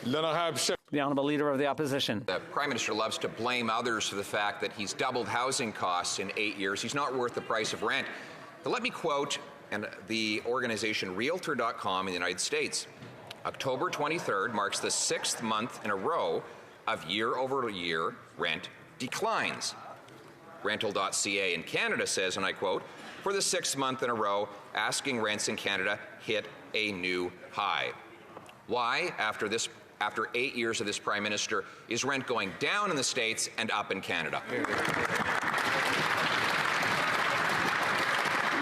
The Honourable Leader of the Opposition. The Prime Minister loves to blame others for the fact that he's doubled housing costs in 8 years. He's not worth the price of rent. But let me quote the organization Realtor.com in the United States. October 23rd marks the 6th month in a row of year-over-year rent declines. Rental.ca in Canada says, and I quote, for the 6th month in a row, asking rents in Canada hit a new high. Why, after 8 years of this Prime Minister, is rent going down in the States and up in Canada?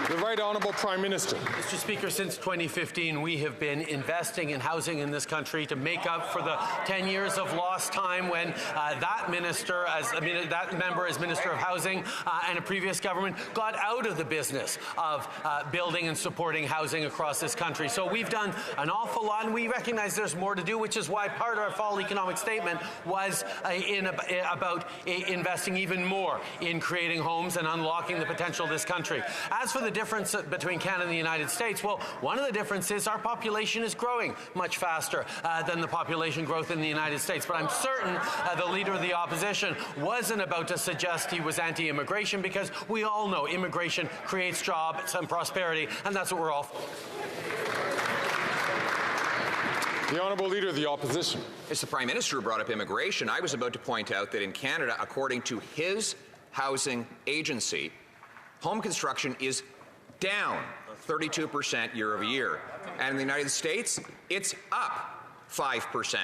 The Right Honourable Prime Minister. Mr. Speaker, since 2015, we have been investing in housing in this country to make up for the 10 years of lost time when that member as Minister of Housing and a previous government got out of the business of building and supporting housing across this country. So we've done an awful lot, and we recognize there's more to do, which is why part of our fall economic statement was about investing even more in creating homes and unlocking the potential of this country. As for the difference between Canada and the United States, well, one of the differences is our population is growing much faster than the population growth in the United States. But I'm certain the Leader of the Opposition wasn't about to suggest he was anti-immigration, because we all know immigration creates jobs and prosperity, and that's what we're all for. The Honourable Leader of the Opposition. It's the Prime Minister who brought up immigration. I was about to point out that in Canada, according to his housing agency, home construction is down 32% year over year. And in the United States, it's up 5%.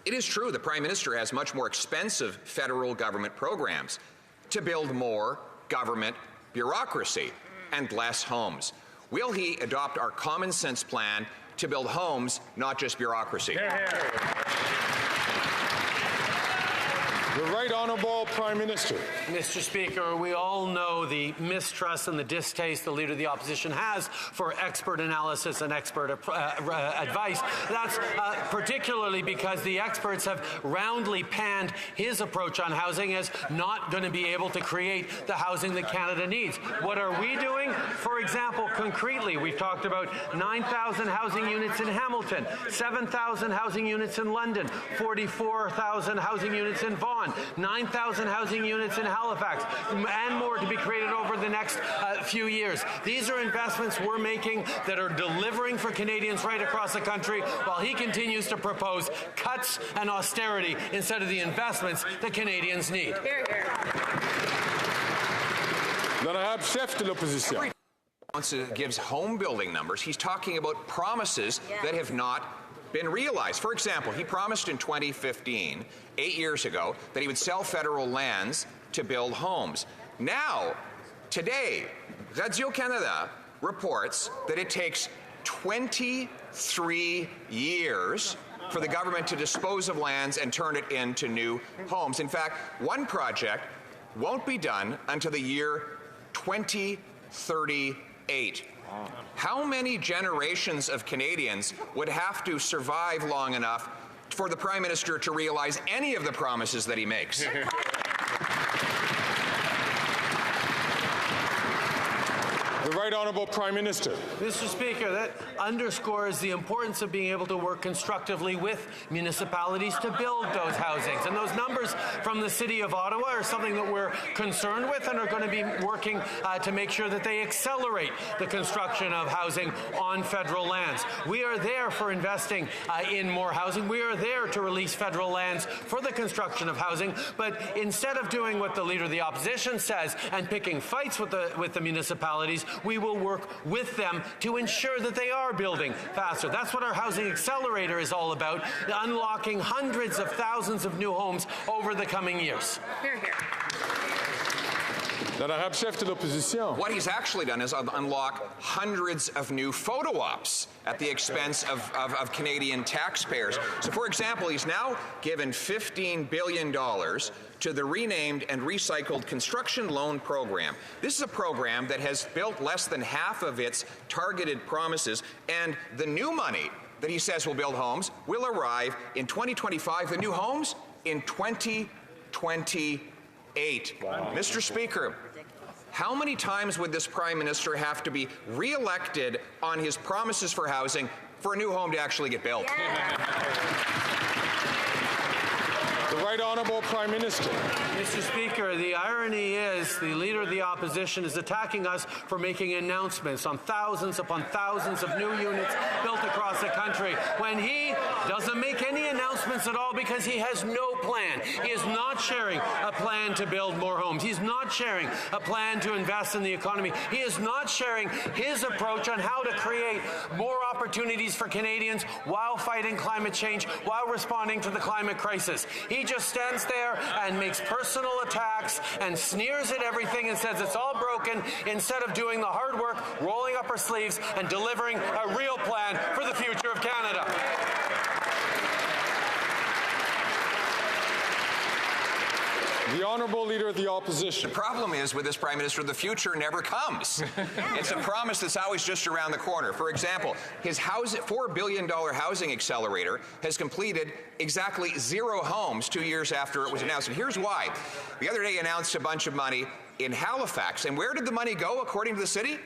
It is true the Prime Minister has much more expensive federal government programs to build more government bureaucracy and less homes. Will he adopt our common sense plan to build homes, not just bureaucracy? The Right Honourable Prime Minister. Mr. Speaker, we all know the mistrust and the distaste the Leader of the Opposition has for expert analysis and expert advice. That's particularly because the experts have roundly panned his approach on housing as not going to be able to create the housing that Canada needs. What are we doing? For example, concretely, we've talked about 9,000 housing units in Hamilton, 7,000 housing units in London, 44,000 housing units in Vaughan, 9,000 housing units in Halifax, and more to be created over the next few years. These are investments we're making that are delivering for Canadians right across the country, while he continues to propose cuts and austerity instead of the investments that Canadians need. Hear, hear. L'honorable chef de l'opposition. Gives home building numbers. He's talking about promises that have not been realized. For example, he promised in 2015, 8 years ago, that he would sell federal lands to build homes. Now, today, Radio-Canada reports that it takes 23 years for the government to dispose of lands and turn it into new homes. In fact, one project won't be done until the year 2038. How many generations of Canadians would have to survive long enough for the Prime Minister to realize any of the promises that he makes? The Right Honourable Prime Minister. Mr. Speaker, that underscores the importance of being able to work constructively with municipalities to build those housings. And those numbers from the City of Ottawa are something that we're concerned with and are going to be working to make sure that they accelerate the construction of housing on federal lands. We are there for investing in more housing. We are there to release federal lands for the construction of housing. But instead of doing what the Leader of the Opposition says and picking fights with the municipalities, we will work with them to ensure that they are building faster. That's what our Housing Accelerator is all about, unlocking hundreds of thousands of new homes over the coming years. Hear, hear. L'honorable chef de l'opposition. What he's actually done is unlock hundreds of new photo ops at the expense of Canadian taxpayers. So, for example, he's now given $15 billion to the renamed and recycled Construction Loan Program. This is a program that has built less than half of its targeted promises, and the new money that he says will build homes will arrive in 2025. The new homes in 2028. Wow. Mr. Speaker, how many times would this Prime Minister have to be re-elected on his promises for housing for a new home to actually get built? Yeah. Honourable Prime Minister. Mr. Speaker, the irony is the Leader of the Opposition is attacking us for making announcements on thousands upon thousands of new units built across the country when he doesn't make any announcements at all because he has no plan. He is not sharing a plan to build more homes. He's not sharing a plan to invest in the economy. He is not sharing his approach on how to create more opportunities for Canadians while fighting climate change, while responding to the climate crisis. He just stands there and makes personal attacks and sneers at everything and says it's all broken instead of doing the hard work, rolling up our sleeves and delivering a real plan for the future of Canada. The Honourable Leader of the Opposition. The problem is with this Prime Minister, the future never comes. It's a promise that's always just around the corner. For example, his $4 billion housing accelerator has completed exactly 0 homes 2 years after it was announced. And here's why. The other day he announced a bunch of money in Halifax. And where did the money go, according to the city?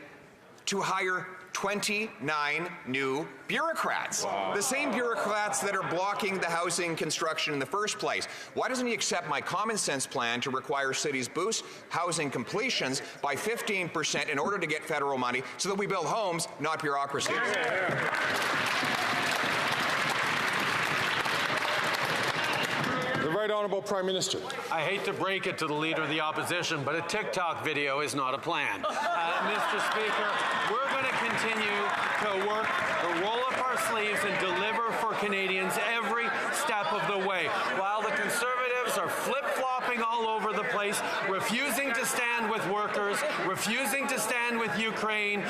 To hire 29 new bureaucrats. Wow. The same bureaucrats that are blocking the housing construction in the first place. Why doesn't he accept my common sense plan to require cities boost housing completions by 15% in order to get federal money so that we build homes, not bureaucracy? The Right Honourable Prime Minister. I hate to break it to the Leader of the Opposition, but a TikTok video is not a plan. Mr. Speaker, we're going to continue to work, to roll up our sleeves and deliver for Canadians every step of the way. While the Conservatives are flip-flopping all over the place, refusing to stand with workers, refusing to stand with Ukraine,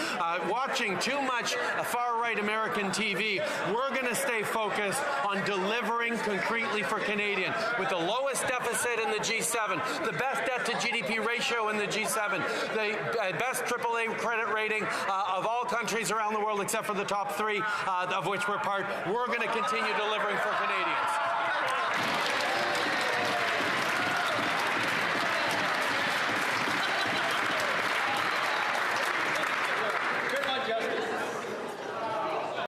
watching too much far-right American TV, we're going to stay focused on delivering concretely for Canadians. With the lowest deficit in the G7, the best debt-to-GDP ratio in the G7, the best AAA credit rating of all countries around the world except for the top 3 of which we're part, we're going to continue delivering for Canadians.